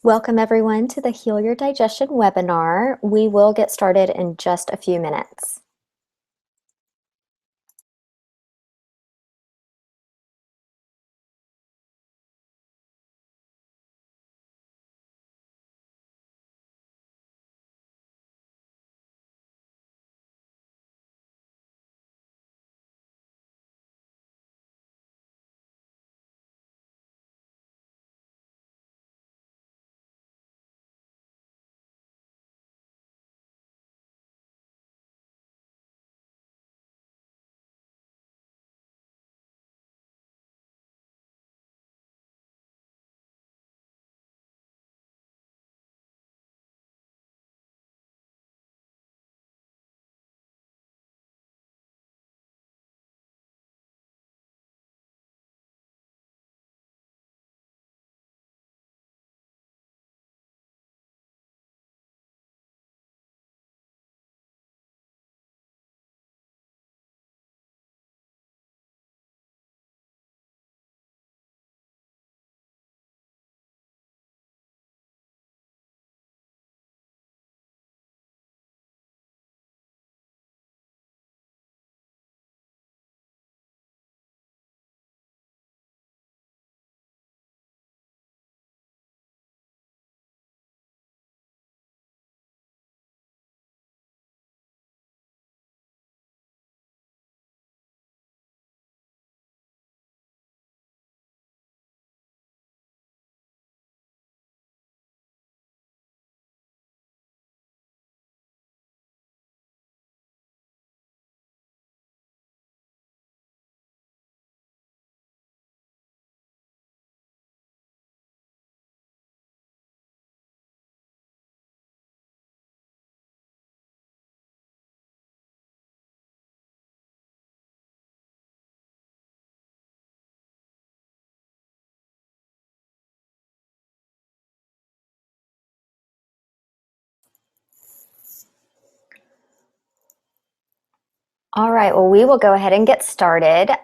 Welcome everyone to the Heal Your Digestion webinar. We will get started in just a few minutes. All right, well, we will go ahead and get started.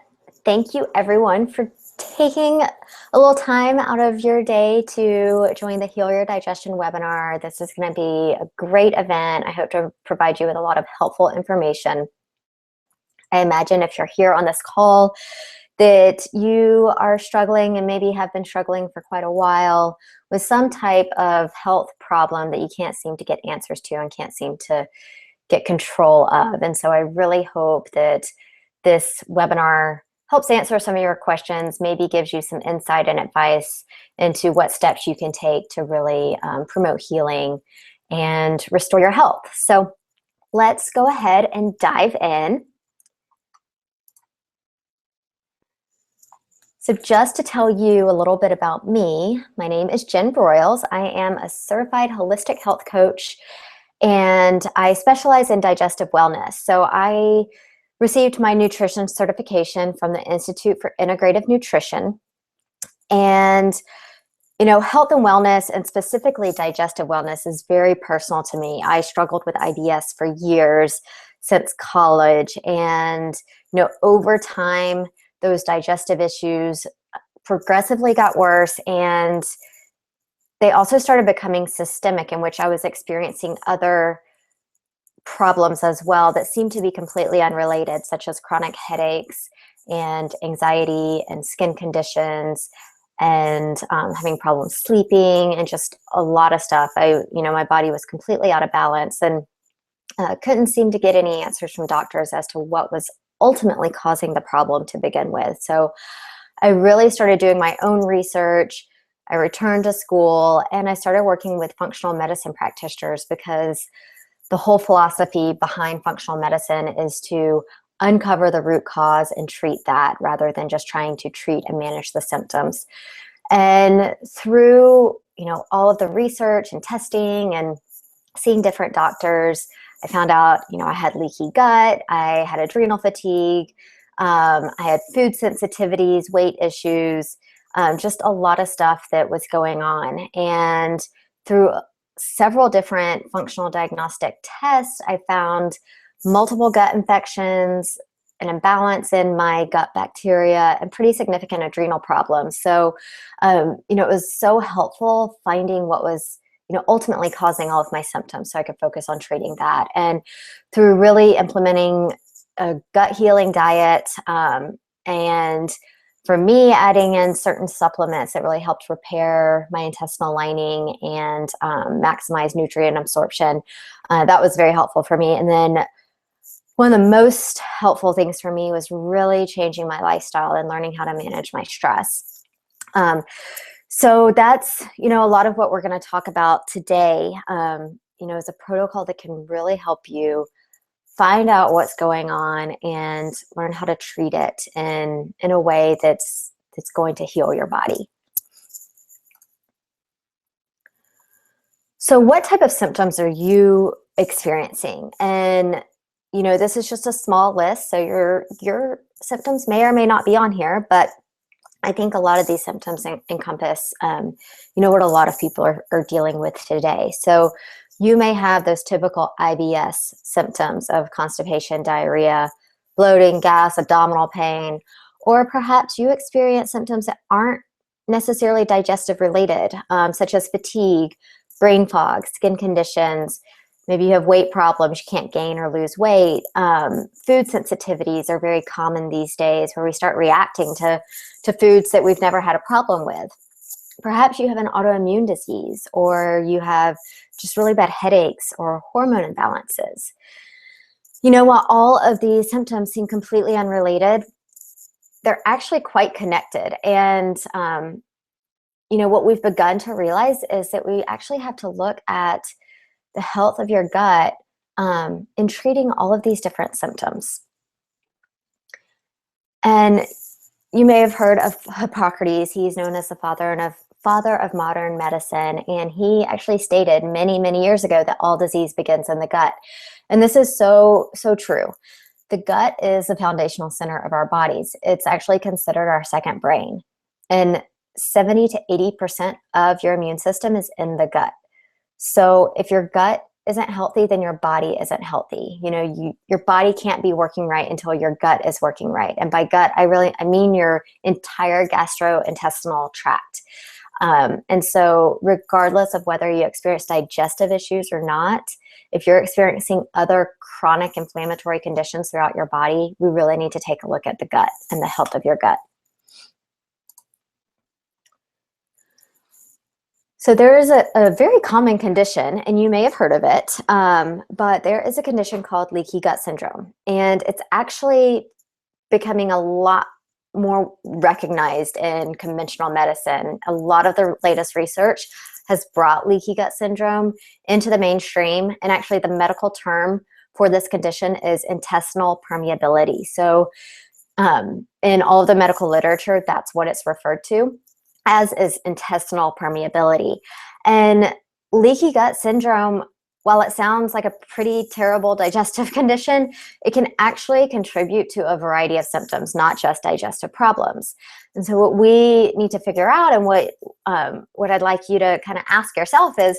Thank you everyone for taking a little time out of your day to join the Heal Your Digestion webinar. This is going to be a great event. I hope to provide you with a lot of helpful information. I imagine if you're here on this call that you are struggling and maybe have been struggling for quite a while with some type of health problem that you can't seem to get answers to and can't seem to get control of. And so I really hope that this webinar helps answer some of your questions, maybe gives you some insight and advice into what steps you can take to really promote healing and restore your health. So let's go ahead and dive in. So just to tell you a little bit about me, my name is Jen Broyles. I am a certified holistic health coach and I specialize in digestive wellness. So I received my nutrition certification from the Institute for Integrative Nutrition. And, you know, health and wellness, and specifically digestive wellness, is very personal to me. I struggled with IBS for years, since college. And, you know, over time, those digestive issues progressively got worse, and they also started becoming systemic, in which I was experiencing other problems as well that seemed to be completely unrelated, such as chronic headaches and anxiety and skin conditions and having problems sleeping and just a lot of stuff. My body was completely out of balance and couldn't seem to get any answers from doctors as to what was ultimately causing the problem to begin with. So I really started doing my own research. I returned to school and I started working with functional medicine practitioners, because the whole philosophy behind functional medicine is to uncover the root cause and treat that, rather than just trying to treat and manage the symptoms. And through, all of the research and testing and seeing different doctors, I found out, I had leaky gut, I had adrenal fatigue, I had food sensitivities, weight issues, just a lot of stuff that was going on. And through several different functional diagnostic tests, I found multiple gut infections, an imbalance in my gut bacteria and pretty significant adrenal problems. So, it was so helpful finding what was, ultimately causing all of my symptoms so I could focus on treating that. And through really implementing a gut healing diet, and for me, adding in certain supplements that really helped repair my intestinal lining and maximize nutrient absorption, that was very helpful for me. And then one of the most helpful things for me was really changing my lifestyle and learning how to manage my stress. So that's, a lot of what we're going to talk about today, is a protocol that can really help you find out what's going on and learn how to treat it in a way that's going to heal your body. So what type of symptoms are you experiencing? And, this is just a small list, so your symptoms may or may not be on here, but I think a lot of these symptoms encompass, what a lot of people are dealing with today. So you may have those typical IBS symptoms of constipation, diarrhea, bloating, gas, abdominal pain, or perhaps you experience symptoms that aren't necessarily digestive related, such as fatigue, brain fog, skin conditions. Maybe you have weight problems, you can't gain or lose weight. Food sensitivities are very common these days, where we start reacting to foods that we've never had a problem with. Perhaps you have an autoimmune disease, or you have just really bad headaches or hormone imbalances. While all of these symptoms seem completely unrelated, they're actually quite connected. And, what we've begun to realize is that we actually have to look at the health of your gut in treating all of these different symptoms. And you may have heard of Hippocrates. He's known as the father of modern medicine. And he actually stated many, many years ago that all disease begins in the gut. And this is so, so true. The gut is the foundational center of our bodies. It's actually considered our second brain. And 70 to 80% of your immune system is in the gut. So if your gut isn't healthy, then your body isn't healthy. Your body can't be working right until your gut is working right. And by gut, I mean your entire gastrointestinal tract. And so regardless of whether you experience digestive issues or not, if you're experiencing other chronic inflammatory conditions throughout your body, we really need to take a look at the gut and the health of your gut. So there is a very common condition, and you may have heard of it, but there is a condition called leaky gut syndrome. And it's actually becoming a lot more recognized in conventional medicine. A lot of the latest research has brought leaky gut syndrome into the mainstream. And actually the medical term for this condition is intestinal permeability. So in all of the medical literature, that's what it's referred to, as is intestinal permeability. And leaky gut syndrome, while it sounds like a pretty terrible digestive condition, it can actually contribute to a variety of symptoms, not just digestive problems. And so what we need to figure out, and what I'd like you to kind of ask yourself is,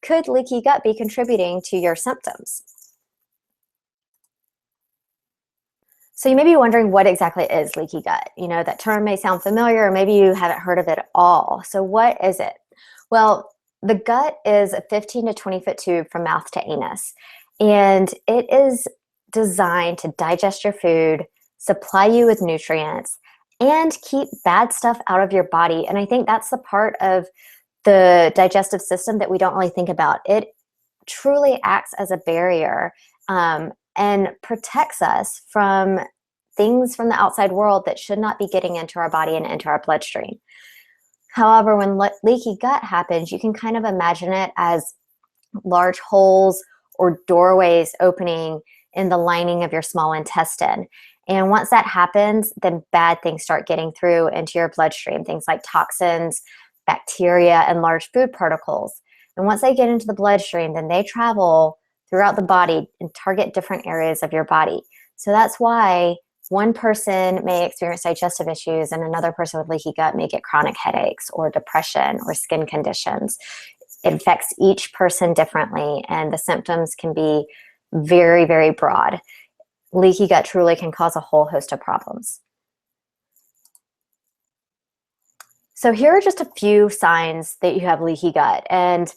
could leaky gut be contributing to your symptoms? So you may be wondering, what exactly is leaky gut? That term may sound familiar, or maybe you haven't heard of it at all. So what is it? Well, the gut is a 15 to 20 foot tube from mouth to anus, and it is designed to digest your food, supply you with nutrients, and keep bad stuff out of your body. And I think that's the part of the digestive system that we don't really think about. It truly acts as a barrier and protects us from things from the outside world that should not be getting into our body and into our bloodstream. However, when leaky gut happens, you can kind of imagine it as large holes or doorways opening in the lining of your small intestine. And once that happens, then bad things start getting through into your bloodstream, things like toxins, bacteria, and large food particles. And once they get into the bloodstream, then they travel throughout the body and target different areas of your body. So that's why one person may experience digestive issues and another person with leaky gut may get chronic headaches or depression or skin conditions. It affects each person differently, and the symptoms can be very, very broad. leaky gut truly can cause a whole host of problems. So here are just a few signs that you have leaky gut, and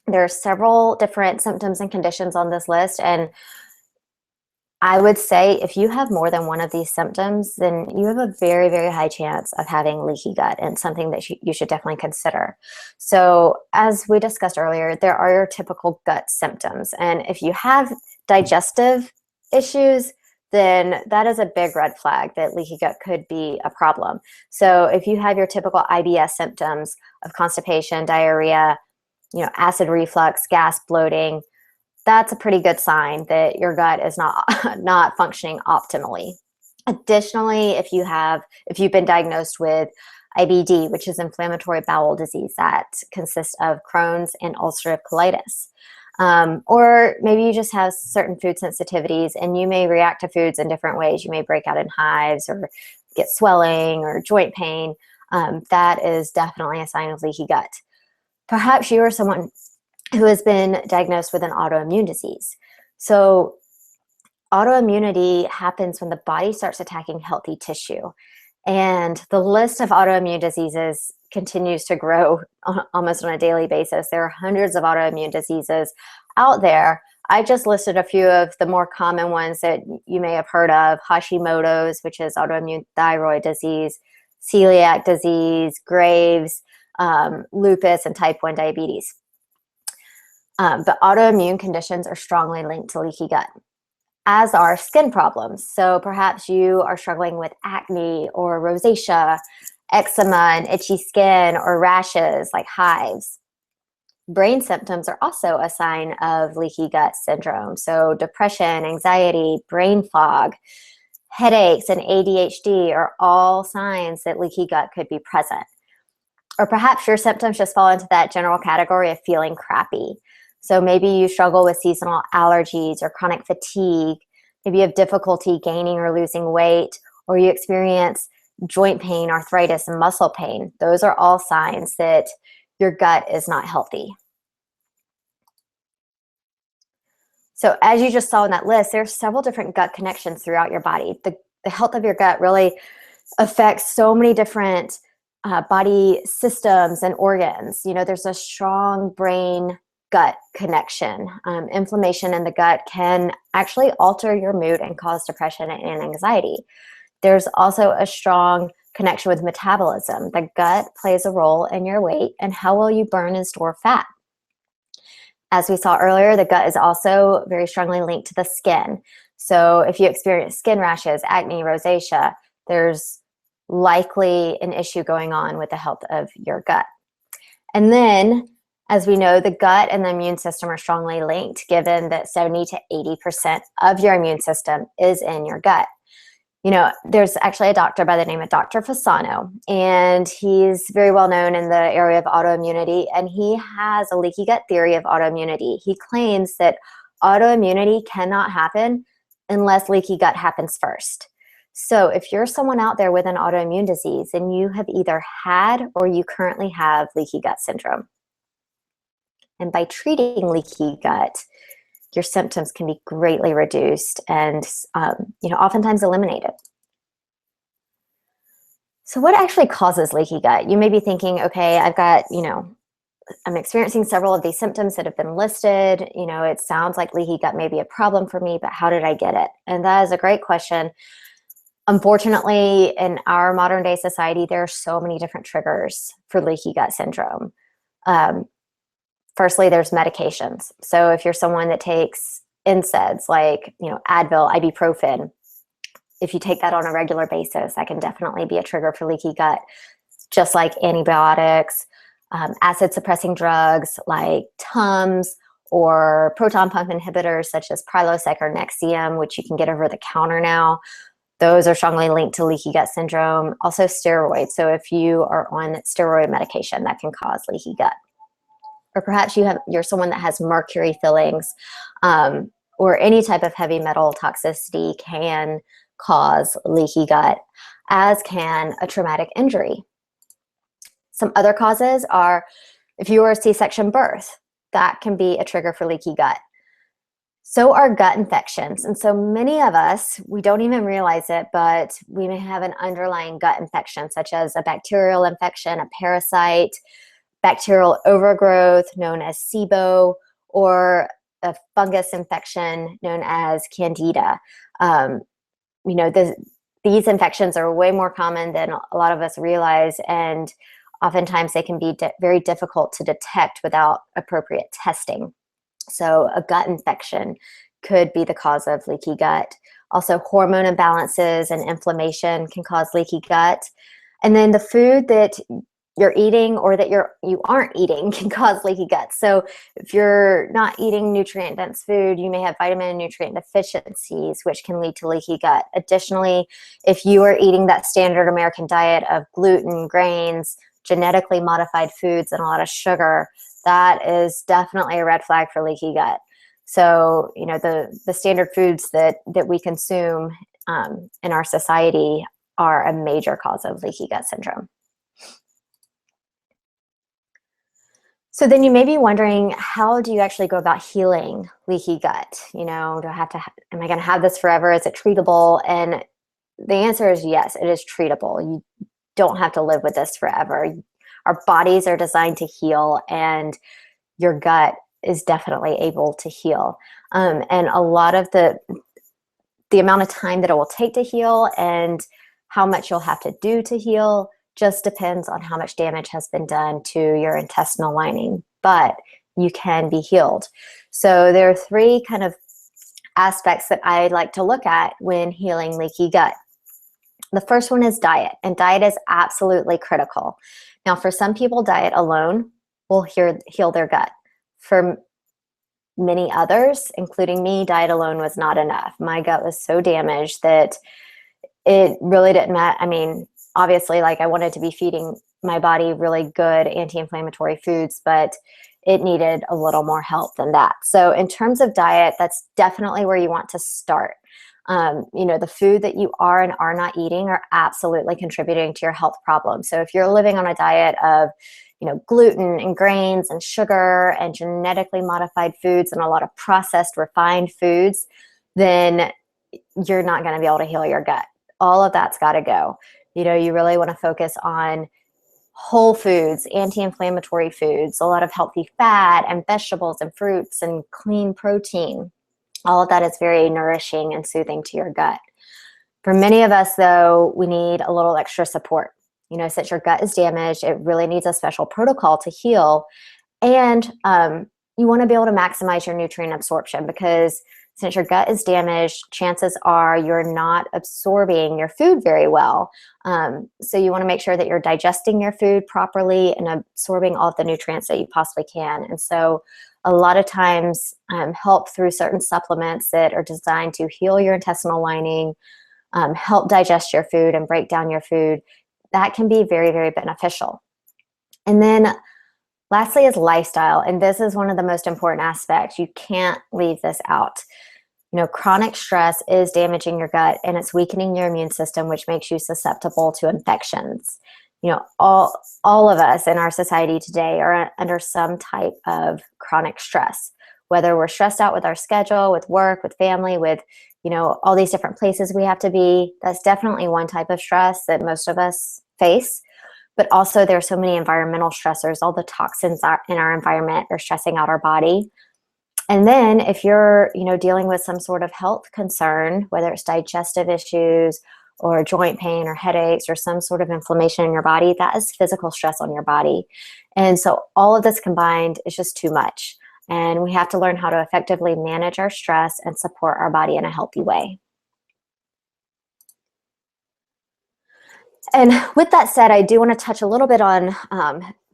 there are several different symptoms and conditions on this list. And I would say if you have more than one of these symptoms, then you have a very, very high chance of having leaky gut, and something that you should definitely consider. So as we discussed earlier, there are your typical gut symptoms. And if you have digestive issues, then that is a big red flag that leaky gut could be a problem. So if you have your typical IBS symptoms of constipation, diarrhea, acid reflux, gas, bloating, that's a pretty good sign that your gut is not functioning optimally. Additionally, if you've been diagnosed with IBD, which is inflammatory bowel disease that consists of Crohn's and ulcerative colitis, or maybe you just have certain food sensitivities and you may react to foods in different ways. You may break out in hives or get swelling or joint pain. That is definitely a sign of leaky gut. Perhaps you are someone who has been diagnosed with an autoimmune disease. So autoimmunity happens when the body starts attacking healthy tissue. And the list of autoimmune diseases continues to grow almost on a daily basis. There are hundreds of autoimmune diseases out there. I just listed a few of the more common ones that you may have heard of: Hashimoto's, which is autoimmune thyroid disease, celiac disease, Graves', lupus, and type 1 diabetes. But autoimmune conditions are strongly linked to leaky gut, as are skin problems. So perhaps you are struggling with acne or rosacea, eczema and itchy skin, or rashes like hives. Brain symptoms are also a sign of leaky gut syndrome. So depression, anxiety, brain fog, headaches, and ADHD are all signs that leaky gut could be present. Or perhaps your symptoms just fall into that general category of feeling crappy. So maybe you struggle with seasonal allergies or chronic fatigue. Maybe you have difficulty gaining or losing weight, or you experience joint pain, arthritis, and muscle pain. Those are all signs that your gut is not healthy. So as you just saw in that list, there's several different gut connections throughout your body. The health of your gut really affects so many different body systems and organs. There's a strong brain gut connection. Inflammation in the gut can actually alter your mood and cause depression and anxiety. There's also a strong connection with metabolism. The gut plays a role in your weight and how well you burn and store fat. As we saw earlier, the gut is also very strongly linked to the skin. So if you experience skin rashes, acne, rosacea, there's likely an issue going on with the health of your gut. And then, as we know, the gut and the immune system are strongly linked, given that 70 to 80% of your immune system is in your gut. There's actually a doctor by the name of Dr. Fasano, and he's very well known in the area of autoimmunity, and he has a leaky gut theory of autoimmunity. He claims that autoimmunity cannot happen unless leaky gut happens first. So if you're someone out there with an autoimmune disease, then you have either had or you currently have leaky gut syndrome. And by treating leaky gut, your symptoms can be greatly reduced and oftentimes eliminated. So what actually causes leaky gut? You may be thinking, okay, I'm experiencing several of these symptoms that have been listed. It sounds like leaky gut may be a problem for me, but how did I get it? And that is a great question. Unfortunately, in our modern day society, there are so many different triggers for leaky gut syndrome. Firstly, there's medications. So if you're someone that takes NSAIDs like Advil, ibuprofen, if you take that on a regular basis, that can definitely be a trigger for leaky gut. Just like antibiotics, acid suppressing drugs like Tums, or proton pump inhibitors such as Prilosec or Nexium, which you can get over the counter now. Those are strongly linked to leaky gut syndrome. Also steroids. So if you are on steroid medication, that can cause leaky gut. Or perhaps you're someone that has mercury fillings, or any type of heavy metal toxicity can cause leaky gut, as can a traumatic injury. Some other causes are if you were a C-section birth, that can be a trigger for leaky gut. So are gut infections. And so many of us, we don't even realize it, but we may have an underlying gut infection, such as a bacterial infection, a parasite, bacterial overgrowth known as SIBO, or a fungus infection known as Candida. Um, you know, these infections are way more common than a lot of us realize, and oftentimes they can be very difficult to detect without appropriate testing. So a gut infection could be the cause of leaky gut. Also, hormone imbalances and inflammation can cause leaky gut. And then the food that you're eating or that you aren't eating can cause leaky gut. So if you're not eating nutrient-dense food, you may have vitamin and nutrient deficiencies, which can lead to leaky gut. Additionally, if you are eating that standard American diet of gluten, grains, genetically modified foods, and a lot of sugar, that is definitely a red flag for leaky gut. So, you know, the standard foods that we consume in our society are a major cause of leaky gut syndrome. So then you may be wondering, how do you actually go about healing leaky gut? You know, am I going to have this forever? Is it treatable? And the answer is yes, it is treatable. You don't have to live with this forever. Our bodies are designed to heal, and your gut is definitely able to heal. And a lot of the amount of time that it will take to heal and how much you'll have to do to heal just depends on how much damage has been done to your intestinal lining, but you can be healed. So there are three kind of aspects that I like to look at when healing leaky gut. The first one is diet, and diet is absolutely critical. Now, for some people, diet alone will heal their gut. For many others, including me, diet alone was not enough. My gut was so damaged that it really didn't matter. I mean, obviously, like, I wanted to be feeding my body really good anti-inflammatory foods, but it needed a little more help than that. So in terms of diet, that's definitely where you want to start. You know, the food that you are and are not eating are absolutely contributing to your health problems. So if you're living on a diet of, you know, gluten and grains and sugar and genetically modified foods and a lot of processed, refined foods, then you're not going to be able to heal your gut. All of that's got to go. You know, you really want to focus on whole foods, anti-inflammatory foods, a lot of healthy fat and vegetables and fruits and clean protein. All of that is very nourishing and soothing to your gut. For many of us, though, we need a little extra support. You know, since your gut is damaged, it really needs a special protocol to heal. And you want to be able to maximize your nutrient absorption, because since your gut is damaged, chances are you're not absorbing your food very well. So you want to make sure that you're digesting your food properly and absorbing all of the nutrients that you possibly can. And so a lot of times help through certain supplements that are designed to heal your intestinal lining, help digest your food and break down your food. That can be very, very beneficial. And then lastly is lifestyle. And this is one of the most important aspects. You can't leave this out. You know, chronic stress is damaging your gut and it's weakening your immune system, which makes you susceptible to infections. You know, all of us in our society today are under some type of chronic stress, whether we're stressed out with our schedule, with work, with family, with, you know, all these different places we have to be. That's definitely one type of stress that most of us face. But also there's so many environmental stressors. All the toxins in our environment are stressing out our body. And then if you're, you know, dealing with some sort of health concern, whether it's digestive issues or joint pain or headaches or some sort of inflammation in your body, that is physical stress on your body. And so all of this combined is just too much. And we have to learn how to effectively manage our stress and support our body in a healthy way. And with that said, I do want to touch a little bit on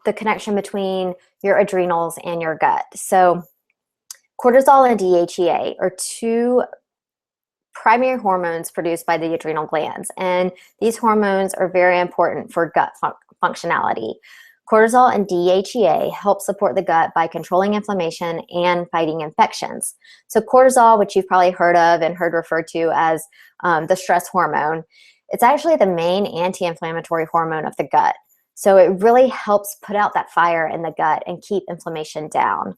the connection between your adrenals and your gut. So cortisol and DHEA are two primary hormones produced by the adrenal glands. And these hormones are very important for gut functionality. Cortisol and DHEA help support the gut by controlling inflammation and fighting infections. So cortisol, which you've probably heard of and heard referred to as the stress hormone, it's actually the main anti-inflammatory hormone of the gut. So it really helps put out that fire in the gut and keep inflammation down.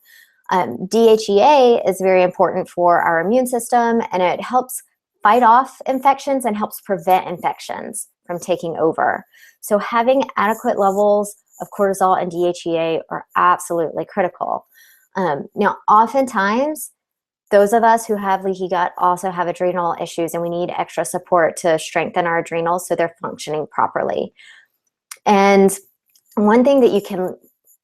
DHEA is very important for our immune system, and it helps fight off infections and helps prevent infections from taking over. So having adequate levels of cortisol and DHEA are absolutely critical. Now, oftentimes, those of us who have leaky gut also have adrenal issues, and we need extra support to strengthen our adrenals so they're functioning properly. And one thing that you can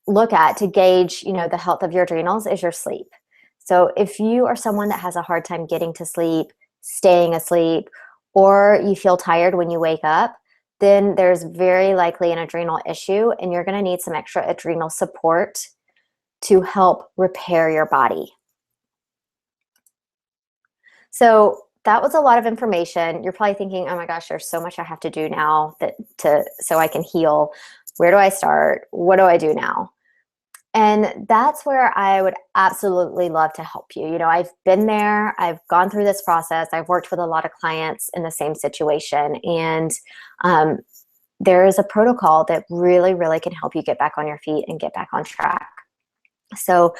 look at to gauge, the health of your adrenals is your sleep. So if you are someone that has a hard time getting to sleep, staying asleep, or you feel tired when you wake up, then there's very likely an adrenal issue, and you're going to need some extra adrenal support to help repair your body. So that was a lot of information. You're probably thinking, oh my gosh, there's so much I have to do now so I can heal. Where do I start? What do I do now? And that's where I would absolutely love to help you. I've been there. I've gone through this process. I've worked with a lot of clients in the same situation. And there is a protocol that really, really can help you get back on your feet and get back on track. So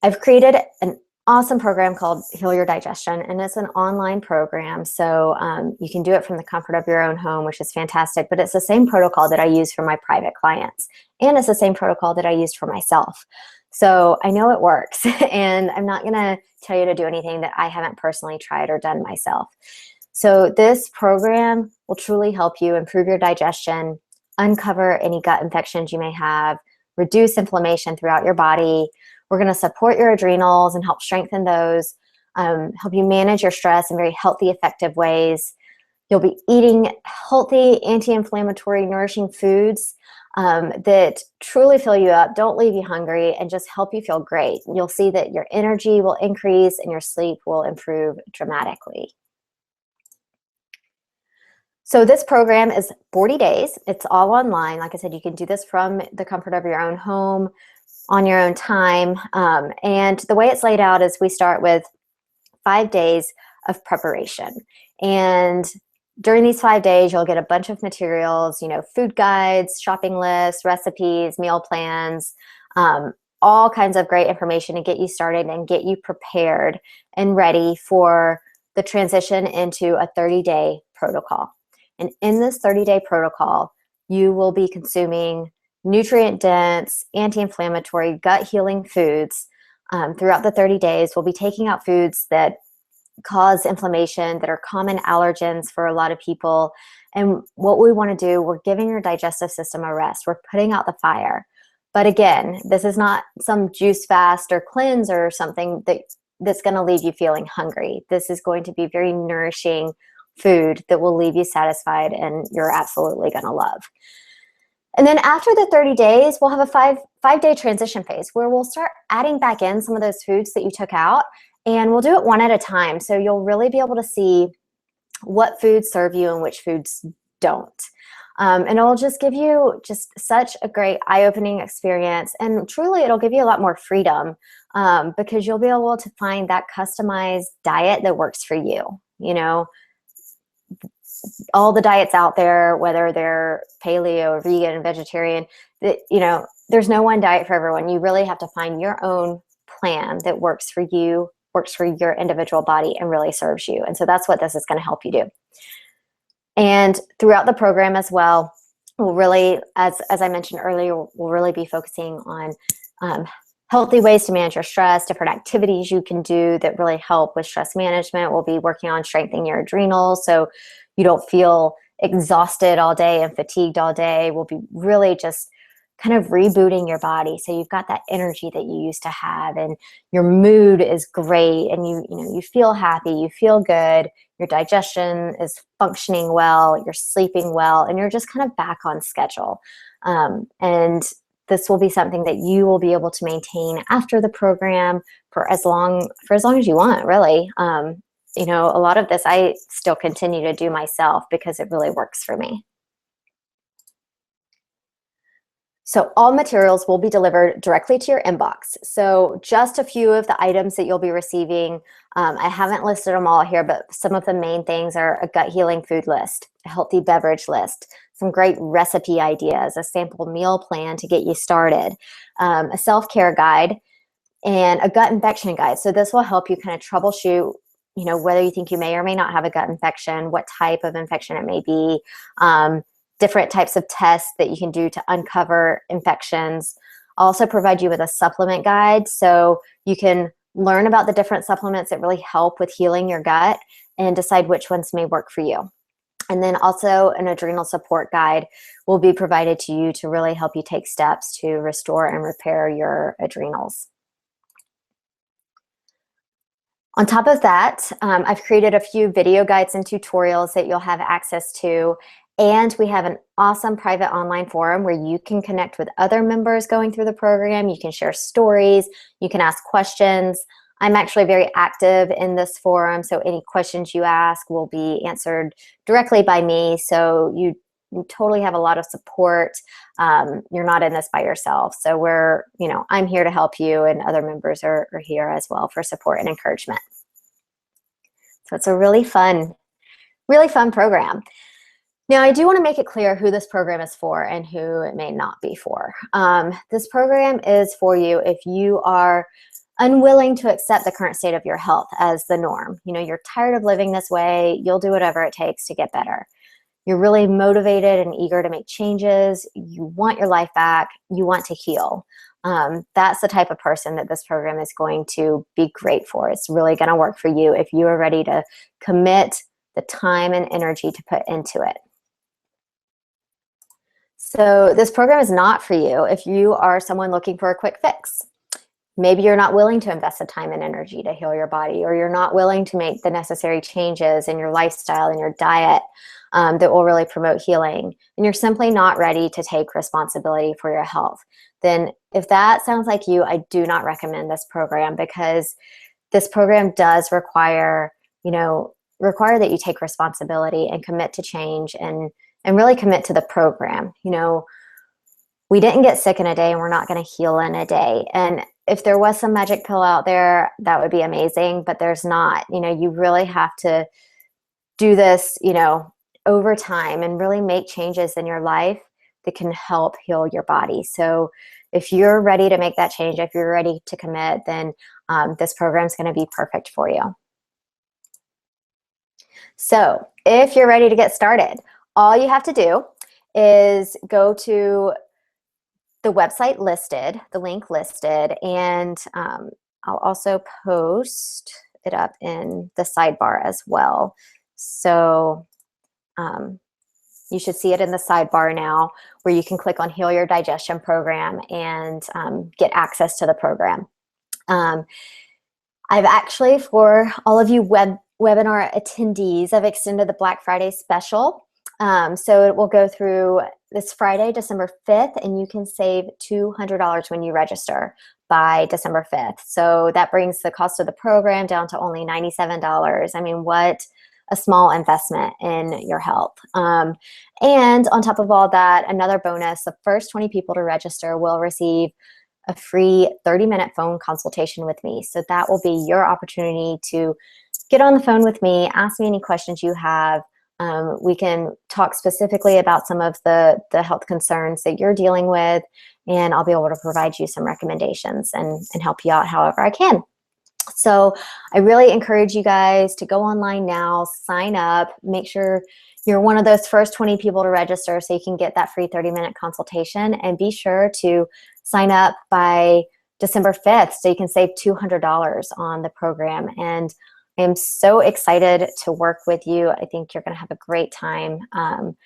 I've created an awesome program called Heal Your Digestion, and it's an online program. So you can do it from the comfort of your own home, which is fantastic, but it's the same protocol that I use for my private clients, and it's the same protocol that I used for myself. So I know it works, and I'm not gonna tell you to do anything that I haven't personally tried or done myself. So this program will truly help you improve your digestion, uncover any gut infections you may have, reduce inflammation throughout your body. We're going to support your adrenals and help strengthen those, help you manage your stress in very healthy, effective ways. You'll be eating healthy, anti-inflammatory, nourishing foods that truly fill you up, don't leave you hungry, and just help you feel great. You'll see that your energy will increase and your sleep will improve dramatically. So this program is 40 days. It's all online. Like I said, you can do this from the comfort of your own home, on your own time. And the way it's laid out is we start with 5 days of preparation. And during these 5 days, you'll get a bunch of materials, food guides, shopping lists, recipes, meal plans, all kinds of great information to get you started and get you prepared and ready for the transition into a 30-day protocol. And in this 30-day protocol, you will be consuming nutrient-dense, anti-inflammatory, gut-healing foods throughout the 30 days. We'll be taking out foods that cause inflammation, that are common allergens for a lot of people. And what we want to do, we're giving your digestive system a rest. We're putting out the fire. But again, this is not some juice fast or cleanse or something that's going to leave you feeling hungry. This is going to be very nourishing food that will leave you satisfied and you're absolutely going to love. And then after the 30 days, we'll have a five-day transition phase where we'll start adding back in some of those foods that you took out, and we'll do it one at a time. So you'll really be able to see what foods serve you and which foods don't. And it'll just give you just such a great eye-opening experience. And truly, it'll give you a lot more freedom because you'll be able to find that customized diet that works for you. All the diets out there, whether they're paleo, vegan, vegetarian, there's no one diet for everyone. You really have to find your own plan that works for you, works for your individual body, and really serves you. And so that's what this is going to help you do. And throughout the program as well, we'll really, as I mentioned earlier, we'll really be focusing on healthy ways to manage your stress, different activities you can do that really help with stress management. We'll be working on strengthening your adrenals so you don't feel exhausted all day and fatigued all day. We'll be really just kind of rebooting your body so you've got that energy that you used to have, and your mood is great, and you feel happy, you feel good, your digestion is functioning well, you're sleeping well, and you're just kind of back on schedule. And this will be something that you will be able to maintain after the program for as long as you want, really. A lot of this I still continue to do myself because it really works for me. So all materials will be delivered directly to your inbox. So just a few of the items that you'll be receiving, I haven't listed them all here, but some of the main things are a gut healing food list, a healthy beverage list, some great recipe ideas, a sample meal plan to get you started, a self-care guide, and a gut infection guide. So this will help you kind of troubleshoot, whether you think you may or may not have a gut infection, what type of infection it may be, different types of tests that you can do to uncover infections. I'll also provide you with a supplement guide so you can learn about the different supplements that really help with healing your gut and decide which ones may work for you. And then also an adrenal support guide will be provided to you to really help you take steps to restore and repair your adrenals. On top of that, I've created a few video guides and tutorials that you'll have access to. And we have an awesome private online forum where you can connect with other members going through the program. You can share stories. You can ask questions. I'm actually very active in this forum, so any questions you ask will be answered directly by me. So you totally have a lot of support. You're not in this by yourself. So I'm here to help you, and other members are here as well for support and encouragement. So it's a really fun program. Now, I do want to make it clear who this program is for and who it may not be for. This program is for you if you are unwilling to accept the current state of your health as the norm. You're tired of living this way. You'll do whatever it takes to get better. You're really motivated and eager to make changes. You want your life back. You want to heal. That's the type of person that this program is going to be great for. It's really going to work for you if you are ready to commit the time and energy to put into it. So this program is not for you if you are someone looking for a quick fix. Maybe you're not willing to invest the time and energy to heal your body, or you're not willing to make the necessary changes in your lifestyle and your diet that will really promote healing, and you're simply not ready to take responsibility for your health. Then if that sounds like you, I do not recommend this program, because this program does require that you take responsibility and commit to change and really commit to the program. We didn't get sick in a day, and we're not going to heal in a day. And if there was some magic pill out there, that would be amazing, but there's not. You really have to do this, over time, and really make changes in your life that can help heal your body. So if you're ready to make that change, if you're ready to commit, then this program is going to be perfect for you. So if you're ready to get started, all you have to do is go to the website listed, the link listed, and I'll also post it up in the sidebar as well. So you should see it in the sidebar now, where you can click on Heal Your Digestion program and get access to the program. I've actually, for all of you webinar attendees, I've extended the Black Friday special. So it will go through this Friday, December 5th, and you can save $200 when you register by December 5th. So that brings the cost of the program down to only $97. I mean, what a small investment in your health. And on top of all that, another bonus, the first 20 people to register will receive a free 30-minute phone consultation with me. So that will be your opportunity to get on the phone with me, ask me any questions you have. We can talk specifically about some of the health concerns that you're dealing with, and I'll be able to provide you some recommendations and help you out however I can. So I really encourage you guys to go online now, sign up, make sure you're one of those first 20 people to register so you can get that free 30-minute consultation, and be sure to sign up by December 5th so you can save $200 on the program. And I am so excited to work with you. I think you're going to have a great time. I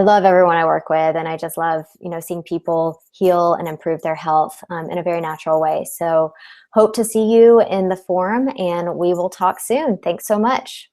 love everyone I work with, and I just love, seeing people heal and improve their health in a very natural way. So hope to see you in the forum, and we will talk soon. Thanks so much.